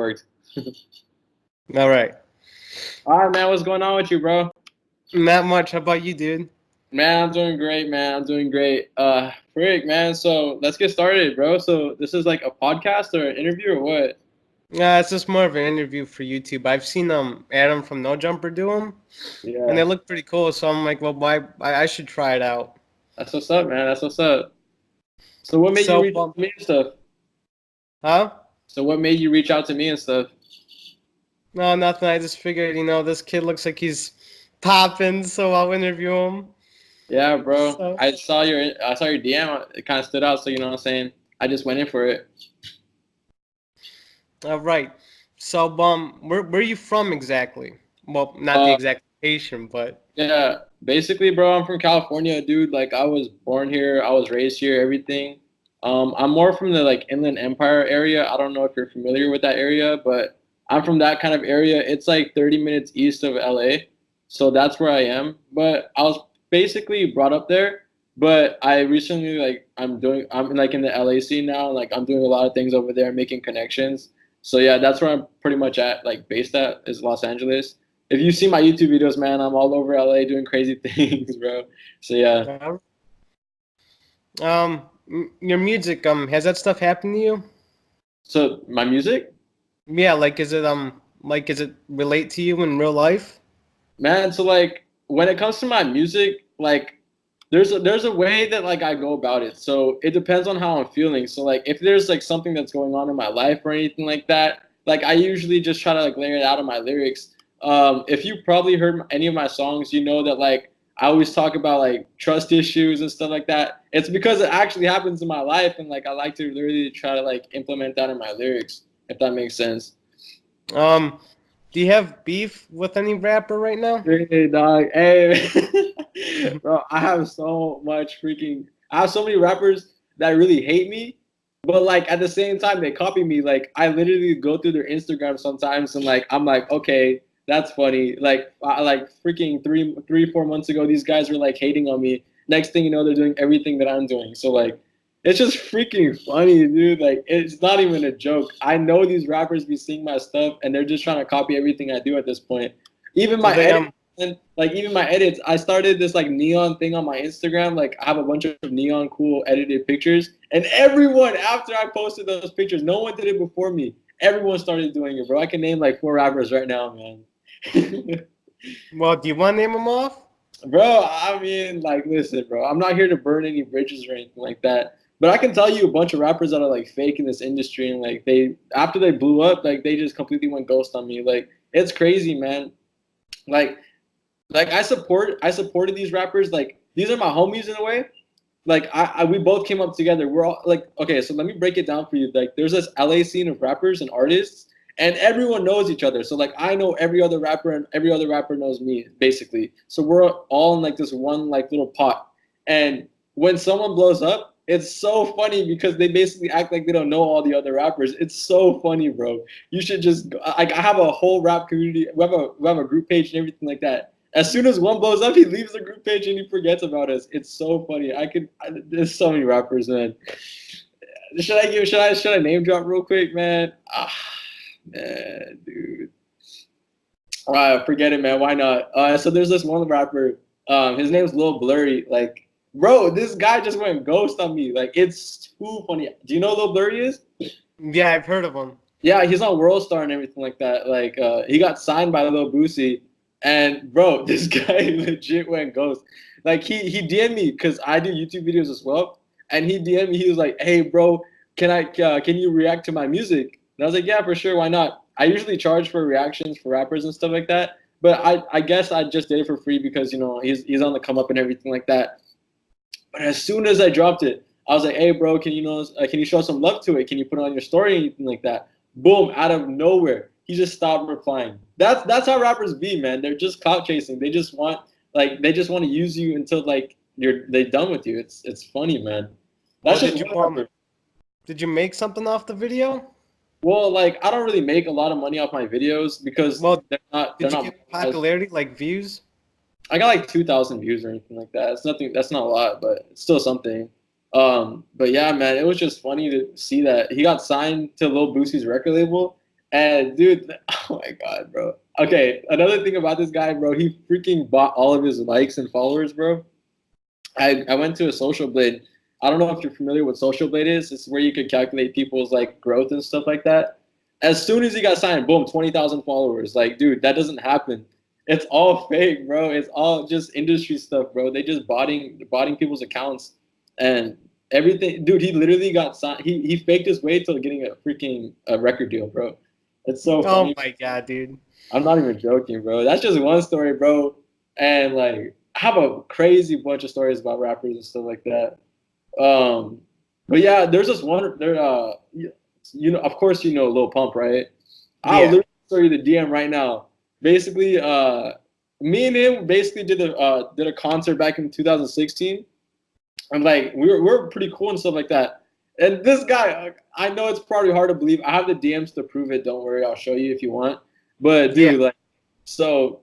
worked. All right. All right, man. What's going on with you, bro? Not much. How about you, dude? Man, I'm doing great, man. I'm doing great. Frick, man. So let's get started, bro. So this is like a podcast or an interview or what? It's just more of an interview for YouTube. I've seen Adam from No Jumper do them, and they Yeah, look pretty cool. So I'm like, well, why? I should try it out. that's what's up, man. That's what's up. So what made you So, reach out to me and stuff? huh? So what made you reach out to me and stuff? No, nothing. I just figured, this kid looks like he's popping, so I'll interview him. Yeah, bro. So, I saw your DM. It kind of stood out, so you know what I'm saying. I just went in for it. all right. So, where are you from exactly? Well, not the Uh, exact location, but yeah. Basically, bro, I'm from California, dude. Like I was born here, I was raised here, everything. I'm more from the like Inland Empire area. I don't know if you're familiar with that area, but I'm from that kind of area. It's like 30 minutes east of LA, so that's where I am. But I was basically brought up there. But I recently I'm like in the LA scene now. Like I'm doing a lot of things over there, making connections. So yeah, that's where I'm pretty much at, like based at, is Los Angeles. If you see my YouTube videos, man, I'm all over LA doing crazy things, bro. So yeah. uh, your music has that stuff happened to you? So my music, Yeah, is it relate to you in real life? man. So like when it comes to my music, like there's a way that like I go about it. So it depends on how I'm feeling. So like if there's like something that's going on in my life or anything like that, like I usually just try to like layer it out in my lyrics. If you probably heard any of my songs, you know that like I always talk about like trust issues and stuff like that. It's because it actually happens in my life, and like I like to literally try to like implement that in my lyrics, if that makes sense. Um, do you have beef with any rapper right now? Hey, dog. Hey, bro. I have so many rappers that really hate me, but like at the same time they copy me. Like I literally go through their Instagram sometimes, and like I'm like, okay, that's funny. Like freaking 4 months ago, these guys were like hating on me. Next thing you know, they're doing everything that I'm doing. So like, it's just freaking funny, dude. Like it's not even a joke. I know these rappers be seeing my stuff, and they're just trying to copy everything I do at this point. Even Do my they edits, and like even my edits, I started this like neon thing on my Instagram. Like I have a bunch of neon cool edited pictures, and everyone after I posted those pictures, no one did it before me. Everyone started doing it, bro. I can name like 4 rappers right now, man. Well, do you want to name them off? Bro, I mean, like, listen, bro. I'm not here to burn any bridges or anything like that. But I can tell you a bunch of rappers that are like fake in this industry, and like they after they blew up, like they just completely went ghost on me. Like it's crazy, man. Like like I supported these rappers. Like these are my homies in a way. Like we both came up together. We're all like, okay, so let me break it down for you. Like there's this LA scene of rappers and artists, and everyone knows each other. So like I know every other rapper, and every other rapper knows me, basically. So we're all in like this one like little pot. And when someone blows up, it's so funny because they basically act like they don't know all the other rappers. It's so funny, bro. You should just like I have a whole rap community. We have a group page and everything like that. As soon as one blows up, he leaves the group page and he forgets about us. It's so funny. There's so many rappers, man. Should I name drop real quick, man? Ah, man, dude. Forget it, man. Why not? So there's this one rapper. His name's Lil Blurry. Like, bro, this guy just went ghost on me. Like, it's too funny. Do you know who Lil Blurry is? Yeah, I've heard of them. Yeah, he's on World Star and everything like that. Like, he got signed by Lil Boosie, and bro, this guy legit went ghost. Like, he DM'd me because I do YouTube videos as well, and he DM'd me. He was like, "Hey, bro, can you react to my music?" And I was like, "Yeah, for sure. Why not?" I usually charge for reactions for rappers and stuff like that, but I guess I just did it for free because he's on the come up and everything like that. But as soon as I dropped it, I was like, "Hey, bro, can you show some love to it? Can you put it on your story or anything like that?" Boom, out of nowhere, he just stopped replying. That's how rappers be, man. They're just clout chasing. They just want to use you until like they're done with you. It's funny, man. Well, That's just one rapper. did you make something off the video? Well, like I don't really make a lot of money off my videos because Well, they're did you not get monetized. popularity like views? I got like 2,000 views or anything like that. It's nothing. That's not a lot, but it's still something. But yeah, man, it was just funny to see that he got signed to Lil Boosie's record label, And dude, oh my god, bro. Okay, another thing about this guy, bro, he freaking bought all of his likes and followers, bro. I went to a social blade. I don't know if you're familiar with social blade is. It's where you can calculate people's like growth and stuff like that. As soon as he got signed, boom, 20,000 followers. Like, dude, that doesn't happen. It's all fake, bro. It's all just industry stuff, bro. They just botting people's accounts and everything. Dude, he literally got signed. He faked his way to getting a freaking record deal, bro. It's so Oh funny. my god, dude. I'm not even joking, bro. That's just one story, bro. And like, I have a crazy bunch of stories about rappers and stuff like that. Um, but yeah, there's this one. There, you know, of course, you know Lil Pump, right? I'll Yeah. literally show you the DM right now. Basically, me and him basically did a concert back in 2016, and like we were pretty cool and stuff like that. And this guy, I know it's probably hard to believe. I have the DMs to prove it. Don't worry, I'll show you if you want. But Yeah. dude, like, so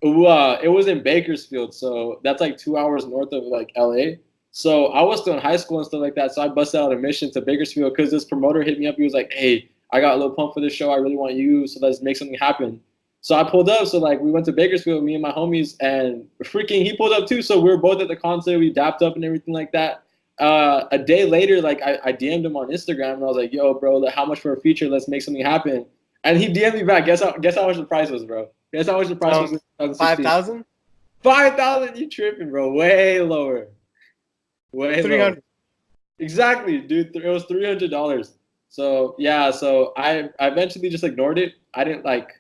it was in Bakersfield, so that's like 2 hours north of like LA. So I was still in high school and stuff like that. So I busted out a mission to Bakersfield because this promoter hit me up. He was like, "Hey, I got a little pump for this show. I really want you. So let's make something happen." So I pulled up. So like we went to Bakersfield, me and my homies, and freaking he pulled up too. So we were both at the concert. We dapped up and everything like that. A day later, like I DM'd him on Instagram and I was like, "Yo, bro, like, how much for a feature? Let's make something happen." And he DM'd me back. Guess how much the price was, bro? Guess how much the price was in 2016? 5,000? 5,000? You tripping, bro? Way lower. Way lower. 300. Exactly, dude. It was $300. So yeah, so I eventually just ignored it. I didn't like.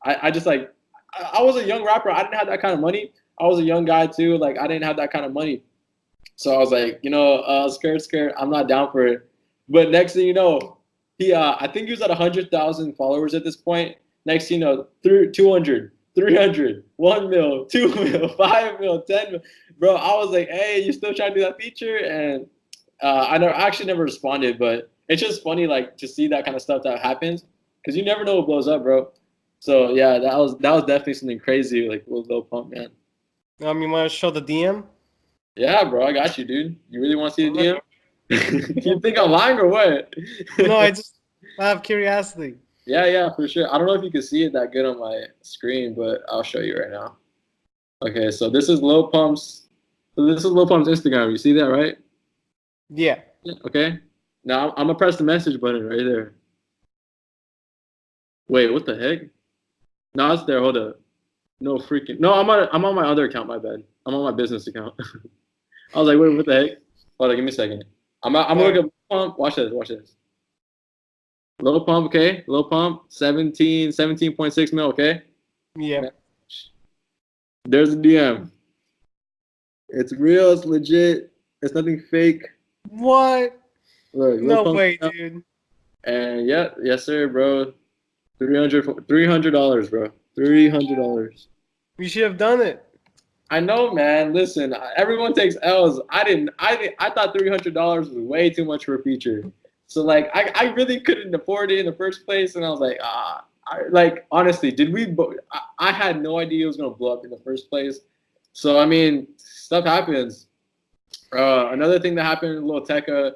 I just like. I was a young rapper. I didn't have that kind of money. I was a young guy too. Like I didn't have that kind of money. So I was like, scared. I'm not down for it. But next thing you know, I think he was at 100,000 followers at this point. Next thing you know, 200, 300, 1 mil, 2 mil, 5 mil, 10 mil. Bro, I was like, hey, you still trying to do that feature? And I actually never responded, but it's just funny, like, to see that kind of stuff that happens because you never know what blows up, bro. So yeah, that was definitely something crazy, like with Lil Pump, man. You want to show the DM? Yeah, bro, I got you, dude. You really want to see the DM? You think I'm lying or what? No, I have curiosity. Yeah, for sure. I don't know if you can see it that good on my screen, but I'll show you right now. Okay, so this is Lil Pump's. So this is Lil Pump's Instagram. You see that, right? Yeah. Okay. Now I'm gonna press the message button right there. Wait, what the heck? No, it's there. Hold up. No freaking. No, I'm on my other account. My bad. I'm on my business account. I was like, wait, what the heck? Hold on, give me a second. I'm gonna look up Lil Pump. Watch this. Lil Pump, okay. Lil Pump, 17.6 mil, okay. Yeah. There's a DM. It's real. It's legit. It's nothing fake. What? Look, Lil No Pump, way, dude. and yeah, yes sir, bro. $300, bro. $300. You should have done it. I know, man. Listen, everyone takes L's. I thought $300 was way too much for a feature. So like, I really couldn't afford it in the first place, and I was like, like honestly, did we? I had no idea it was gonna blow up in the first place. So I mean, stuff happens. Another thing that happened in Lil Tecca,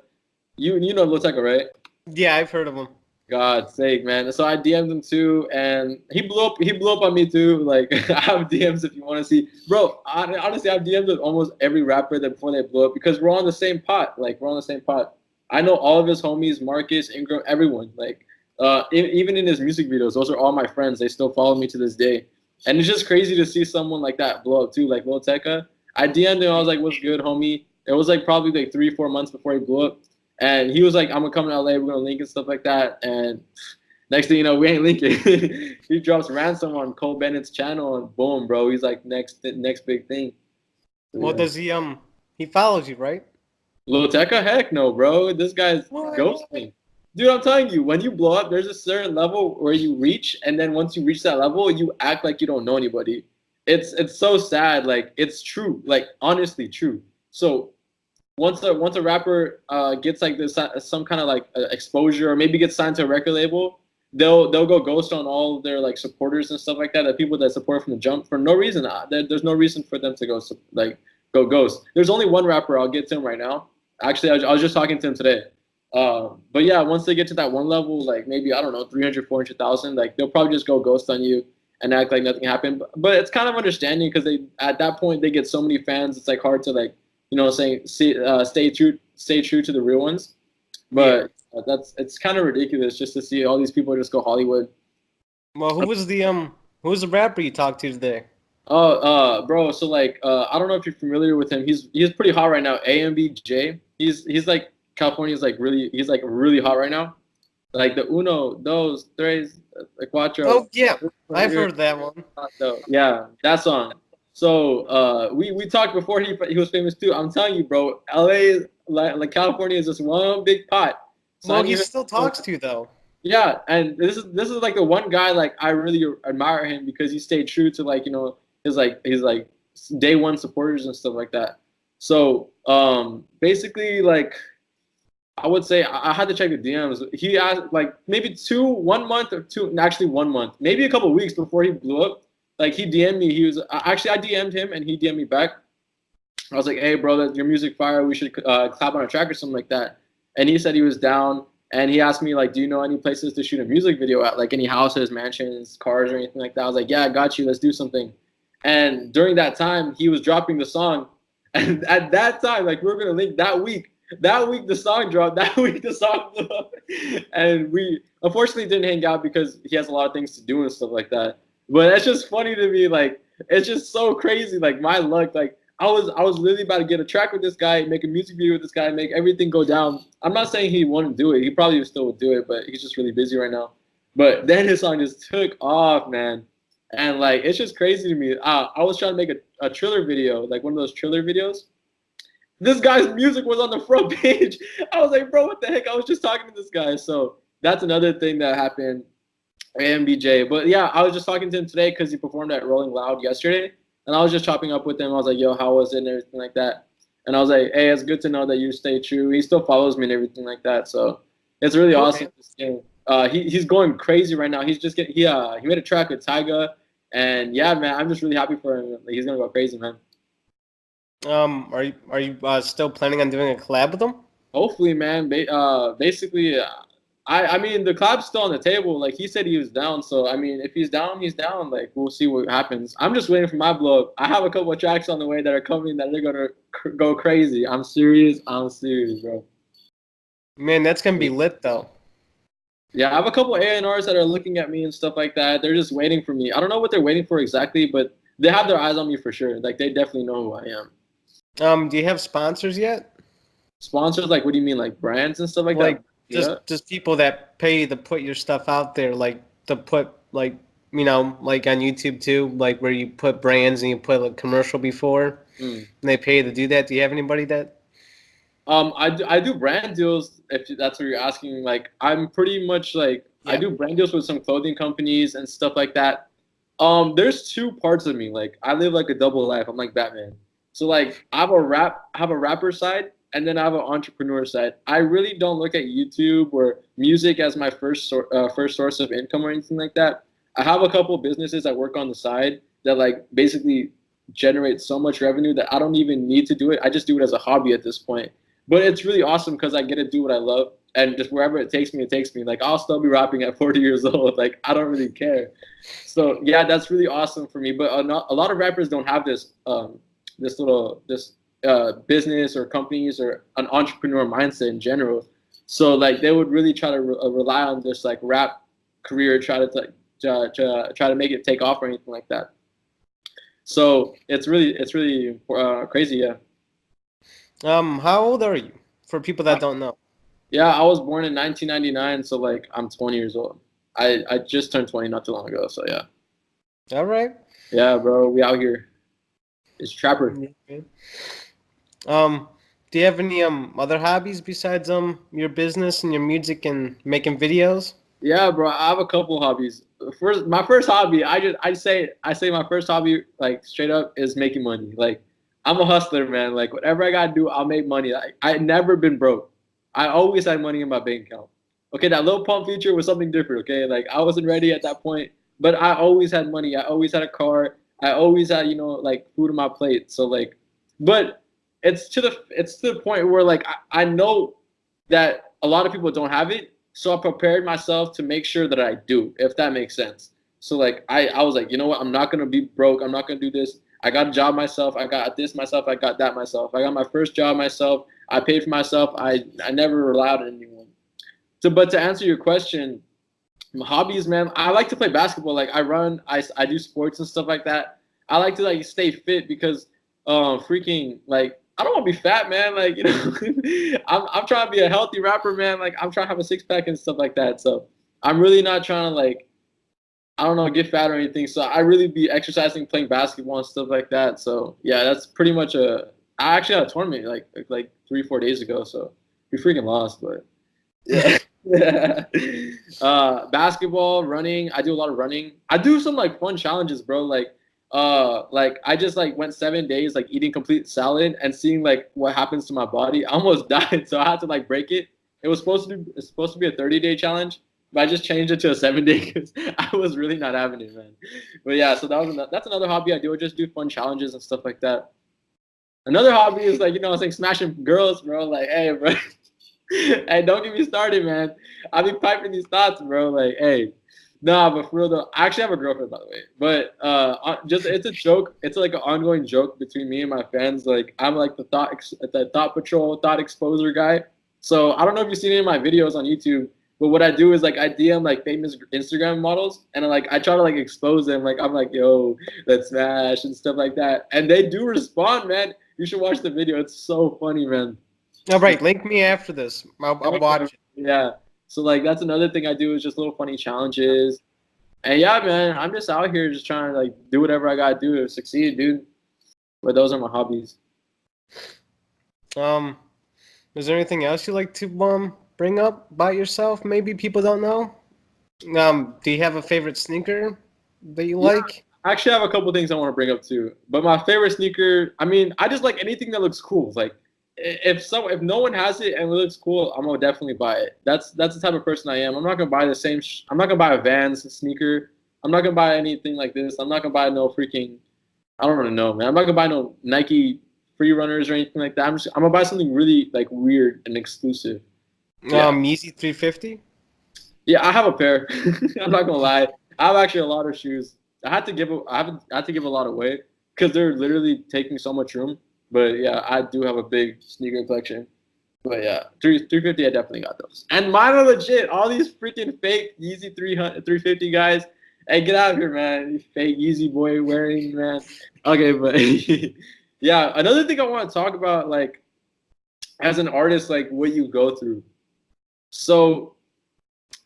you know Lil Tecca, right? Yeah, I've heard of him. God's sake, man. So I DM'd him too, and he blew up. He blew up on me too. Like I have DMs if you want to see, bro. Honestly, I've DM'd with almost every rapper that before they blew up because we're on the same pot. Like we're on the same pot. I know all of his homies, Marcus, Ingram, everyone. Like even in his music videos, those are all my friends. They still follow me to this day, and it's just crazy to see someone like that blow up too. Like Lil Tecca, I DM'd him. I was like, "What's good, homie?" It was like probably like 3-4 months before he blew up. And he was like, I'm gonna come to LA, we're gonna link and stuff like that. And next thing you know, we ain't linking. He drops ransom on Cole Bennett's channel and boom, bro. He's like next big thing. So, Well, yeah. does he follows you, right? Lil Tecca? Heck no, bro. This guy's What? ghosting. Dude, I'm telling you, when you blow up, there's a certain level where you reach, and then once you reach that level, you act like you don't know anybody. It's so sad. Like it's true. Like honestly true. So once a rapper gets like this some kind of like exposure or maybe gets signed to a record label, they'll go ghost on all of their like supporters and stuff like that. The people that support from the jump for no reason. There's no reason for them to go ghost. There's only one rapper. I'll get to him right now. Actually, I was just talking to him today. But yeah, once they get to that one level, like maybe I don't know, 300, 400,000, like they'll probably just go ghost on you and act like nothing happened. But it's kind of understanding because they at that point they get so many fans. It's like hard to like saying stay true to the real ones. Yeah. But it's kind of ridiculous just to see all these people just go Hollywood. Well, who was the rapper you talked to today? Oh, bro. So like, I don't know if you're familiar with him. He's pretty hot right now. AMBJ. He's like California's like really. He's like really hot right now. Like the uno, dos, tres, cuatro. Oh yeah, I've heard that one. Yeah, that song. So we talked before he was famous too. I'm telling you, bro. LA, like California is just one big pot. So I Well, he need still talks to you though. yeah, and this is like the one guy like I really admire him because he stayed true to like his like day one supporters and stuff like that. So basically like I would say I had to check the DMs. He asked like maybe 1 month or two, actually 1 month, maybe a couple weeks before he blew up. Like he DM'd me. He was actually I DM'd him and he DM'd me back. I was like, hey, bro, that your music fire. We should clap on a track or something like that. And he said he was down. And he asked me like, do you know any places to shoot a music video at, like any houses, mansions, cars, or anything like that? I was like, yeah, I got you. Let's do something. And during that time, he was dropping the song. And at that time, like we were gonna link that week. That week the song dropped. That week the song blew up. And we unfortunately didn't hang out because he has a lot of things to do and stuff like that. But it's just funny to me. Like it's just so crazy. Like my luck. Like I was literally about to get a track with this guy, make a music video with this guy, make everything go down. I'm not saying he wouldn't do it. He probably still would do it, but he's just really busy right now. But then his song just took off, man. And like it's just crazy to me. I was trying to make a Triller video, like one of those Triller videos. This guy's music was on the front page. I was like, bro, what the heck? I was just talking to this guy. So that's another thing that happened. AMBJ. But yeah, I was just talking to him today because he performed at Rolling Loud yesterday. And I was just chopping up with him. I was like, yo, how was it and everything like that. And I was like, hey, it's good to know that you stay true. He still follows me and everything like that. So it's really awesome to see him. He's going crazy right now. He's just he made a track with Tyga. And yeah, man, I'm just really happy for him. Like, he's gonna go crazy, man. Are you still planning on doing a collab with him? Hopefully, man. Basically, I mean the collab's still on the table. Like he said he was down, so I mean if he's down, he's down. Like we'll see what happens. I'm just waiting for my blow up. I have a couple of tracks on the way that are coming that they're gonna go crazy. I'm serious. I'm serious, bro. Man, that's gonna be lit though. Yeah, I have a couple of A&Rs that are looking at me and stuff like that. They're just waiting for me. I don't know what they're waiting for exactly, but they have their eyes on me for sure. Like they definitely know who I am. Do you have sponsors yet? Sponsors, like what do you mean, like brands and stuff like Like that? just people that pay to put your stuff out there, like to put like like on YouTube too, like where you put brands and you put a commercial before, and they pay to do that. Do you have anybody that? I do brand deals if that's what you're asking. Like I'm pretty much like I Yeah. do brand deals with some clothing companies and stuff like that. There's two parts of me. Like I live like a double life. I'm like Batman. So like I have a rapper side and then I have an entrepreneur side. I really don't look at YouTube or music as my first source of income or anything like that. I have a couple of businesses I work on the side that like basically generate so much revenue that I don't even need to do it. I just do it as a hobby at this point. But it's really awesome because I get to do what I love, and just wherever it takes me, it takes me. Like I'll still be rapping at 40 years old. Like I don't really care. So yeah, that's really awesome for me. But a lot of rappers don't have this business or companies or an entrepreneur mindset in general. So like they would really try to rely on this like rap career, try to make it take off or anything like that. So it's really crazy. Yeah. How old are you? For people that don't know. Yeah, I was born in 1999, so like I'm 20 years old. I just turned 20 not too long ago, so yeah. All right. Yeah, bro, we out here. It's Trapper. Do you have any other hobbies besides your business and your music and making videos? Yeah, bro, I have a couple hobbies. My first hobby, I say my first hobby like straight up is making money. Like I'm a hustler, man. Like whatever I gotta do, I'll make money. I never been broke. I always had money in my bank account. Okay, that little pump feature was something different. Okay, like I wasn't ready at that point, but I always had money. I always had a car. I always had like food on my plate. So like, but it's to the point where like I know that a lot of people don't have it. So I prepared myself to make sure that I do, if that makes sense. So like I was like, you know what? I'm not gonna be broke. I'm not gonna do this. I got a job myself. I got this myself. I got that myself. I got my first job myself. I paid for myself. I never relied on anyone. So, but to answer your question, hobbies, man, I like to play basketball. Like I run, I do sports and stuff like that. I like to like stay fit because, freaking like I don't want to be fat, man. Like I'm trying to be a healthy rapper, man. Like I'm trying to have a six pack and stuff like that. So I'm really not trying to like I don't know get fat or anything. So I really be exercising, playing basketball and stuff like that. So yeah, that's pretty much a. I actually had a tournament like 3-4 days ago. So we freaking lost, but yeah. Basketball, running. I do a lot of running. I do some like fun challenges, bro. Like I just like went 7 days like eating complete salad and seeing like what happens to my body. I almost died, so I had to like break it. It's supposed to be a 30-day challenge, but I just changed it to a 7 day because I was really not having it, man. But yeah, so that's another hobby I do. I just do fun challenges and stuff like that. Another hobby is like I was like smashing girls, bro. Like, hey, bro. Hey, don't get me started, man. I be piping these thoughts, bro. Like, hey, nah, but for real though, I actually have a girlfriend, by the way. But just it's a joke. It's like an ongoing joke between me and my fans. Like, I'm like the thought patrol, thought exposer guy. So I don't know if you've seen any of my videos on YouTube, but what I do is like I DM like famous Instagram models, and I try to like expose them. Like I'm like, yo, let's smash and stuff like that, and they do respond, man. You should watch the video. It's so funny, man. All right, link me after this. I'll watch it. Yeah. So like that's another thing I do is just little funny challenges. And yeah, man, I'm just out here just trying to like do whatever I gotta do to succeed, dude. But those are my hobbies. Is there anything else you like to bring up about yourself? Maybe people don't know. Do you have a favorite sneaker that you like? I actually have a couple things I want to bring up too. But my favorite sneaker, I mean, I just like anything that looks cool. Like if no one has it and it looks cool, I'm gonna definitely buy it. That's the type of person I am. I'm not gonna buy the same. I'm not gonna buy a Vans sneaker. I'm not gonna buy anything like this. I'm not gonna buy no freaking. I don't really know, man. I'm not gonna buy no Nike free runners or anything like that. I'm gonna buy something really like weird and exclusive. Yeah. Yeezy 350. Yeah, I have a pair. I'm not gonna lie. I have actually a lot of shoes. I had to give a lot away because they're literally taking so much room. But yeah, I do have a big sneaker collection. But yeah, 350, I definitely got those. And mine are legit. All these freaking fake Yeezy 350 guys. Hey, get out of here, man. You fake Yeezy boy wearing, man. Okay, but yeah, another thing I want to talk about, like, as an artist, like, what you go through. So,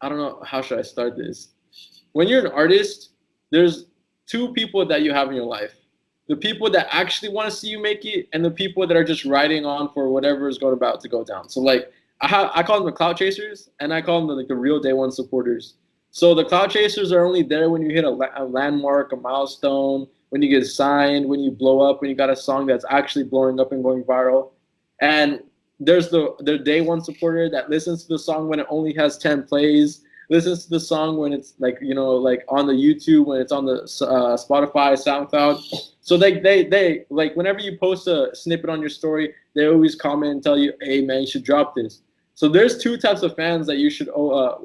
I don't know, how should I start this? When you're an artist, there's two people that you have in your life. The people that actually want to see you make it, and the people that are just riding on for whatever is about to go down. So like I call them the cloud chasers, and I call them the real day one supporters. So the cloud chasers are only there when you hit a landmark, a milestone, when you get signed, when you blow up, when you got a song that's actually blowing up and going viral. And there's the day one supporter that listens to the song when it only has 10 plays, listens to the song when it's like like on the YouTube, when it's on the Spotify, SoundCloud. So they like whenever you post a snippet on your story, they always comment and tell you, hey man, you should drop this. So there's two types of fans that you should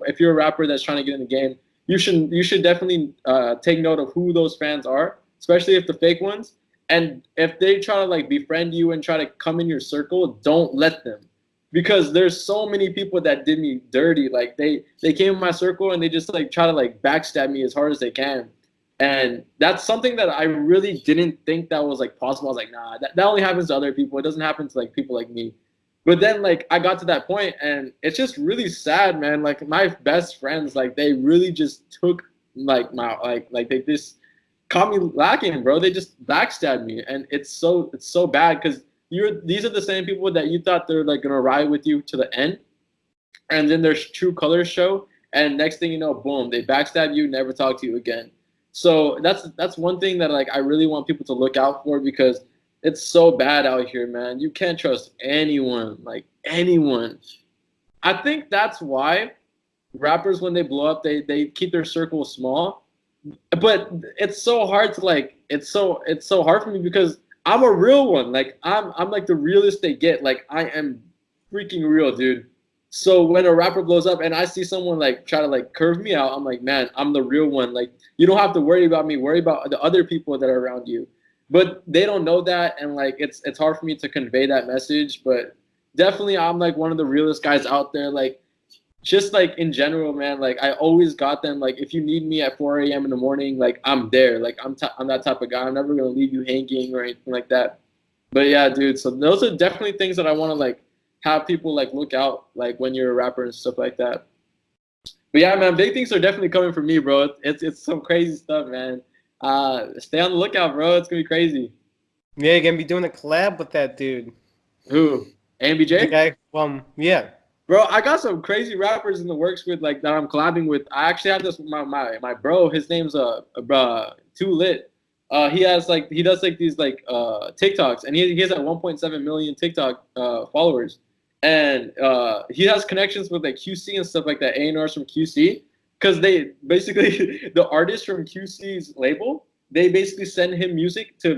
if you're a rapper that's trying to get in the game, you should definitely take note of who those fans are, especially if the fake ones. And if they try to like befriend you and try to come in your circle, don't let them. Because there's so many people that did me dirty. Like they came in my circle and they just like try to like backstab me as hard as they can. And that's something that I really didn't think that was like possible. I was like, nah, that only happens to other people. It doesn't happen to like people like me. But then like I got to that point and it's just really sad, man. Like my best friends, like they really just took like my like they just caught me lacking, bro. They just backstabbed me. And it's so bad because these are the same people that you thought they're like gonna ride with you to the end. And then their true colors show. And next thing you know, boom, they backstab you, never talk to you again. So that's one thing that like I really want people to look out for because it's so bad out here, man. You can't trust anyone, like anyone. I think that's why rappers when they blow up, they keep their circle small. But it's so hard to like it's so hard for me because I'm a real one. Like I'm like the realest they get. Like I am freaking real, dude. So when a rapper blows up and I see someone like try to like curve me out, I'm like, man, I'm the real one. Like you don't have to worry about me. Worry about the other people that are around you. But they don't know that, and like it's hard for me to convey that message. But definitely, I'm like one of the realest guys out there. Like just like in general, man. Like I always got them. Like if you need me at 4 a.m. in the morning, like I'm there. Like I'm that type of guy. I'm never gonna leave you hanging or anything like that. But yeah, dude. So those are definitely things that I want to like have people like look out like when you're a rapper and stuff like that. But yeah, man, big things are definitely coming for me, bro. It's some crazy stuff, man. Stay on the lookout, bro. It's gonna be crazy. Yeah, you're gonna be doing a collab with that dude. Who? The AMBJ? guy, yeah. Bro, I got some crazy rappers in the works with like that I'm collabing with. I actually have this with my bro. His name's Too Lit. He does like these like TikToks, and he has like 1.7 million TikTok followers, and he has connections with like QC and stuff like that. A&Rs from QC, because they basically the artists from QC's label, they basically send him music to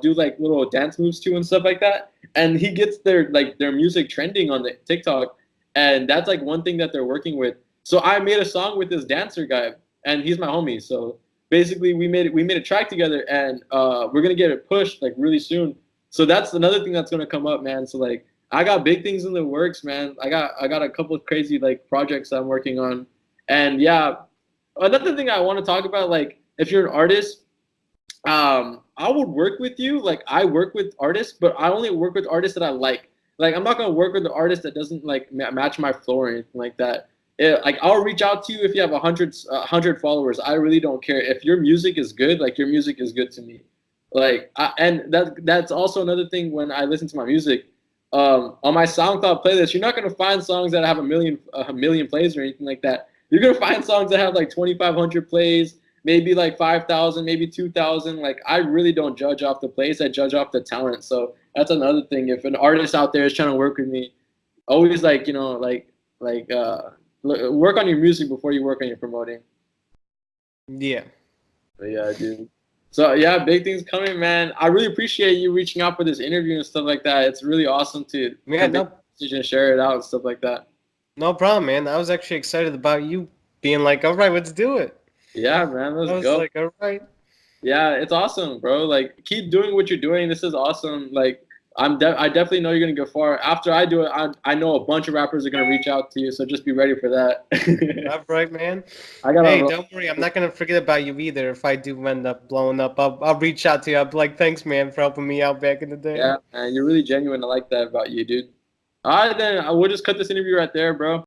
do like little dance moves to and stuff like that, and he gets their music trending on the TikTok, and that's like one thing that they're working with. So I made a song with this dancer guy, and he's my homie. So basically, we made a track together, and we're gonna get it pushed like really soon. So that's another thing that's gonna come up, man. So like I got big things in the works, man. I got a couple of crazy like projects I'm working on, and yeah, another thing I want to talk about, like if you're an artist, I would work with you. Like I work with artists, but I only work with artists that I like. Like I'm not gonna work with an artist that doesn't like match my flow or anything like that. Like I'll reach out to you if you have a hundred followers. I really don't care if your music is good. Like your music is good to me. And that's also another thing when I listen to my music. On my SoundCloud playlist, you're not gonna find songs that have a million plays or anything like that. You're gonna find songs that have like 2,500 plays, maybe like 5,000, maybe 2,000. Like I really don't judge off the plays. I judge off the talent. So that's another thing. If an artist out there is trying to work with me, always like like work on your music before you work on your promoting. Yeah. But yeah, dude. So yeah, big things coming, man. I really appreciate you reaching out for this interview and stuff like that. It's really awesome to Yeah, no, share it out and stuff like that. no problem, man. I was actually excited about you being like, all right, let's do it. Yeah, man, I let's was go. like, all right. Yeah, it's awesome, bro. Like, keep doing what you're doing. This is awesome. Like, I definitely know you're gonna go far. After I do it, I know a bunch of rappers are gonna reach out to you. So just be ready for that. All right, man. I Hey, gotta. don't worry. I'm not gonna forget about you either. If I do end up blowing up, I'll reach out to you. I'll be like, thanks, man, for helping me out back in the day. Yeah, man, you're really genuine. I like that about you, dude. All right, then we'll just cut this interview right there, bro.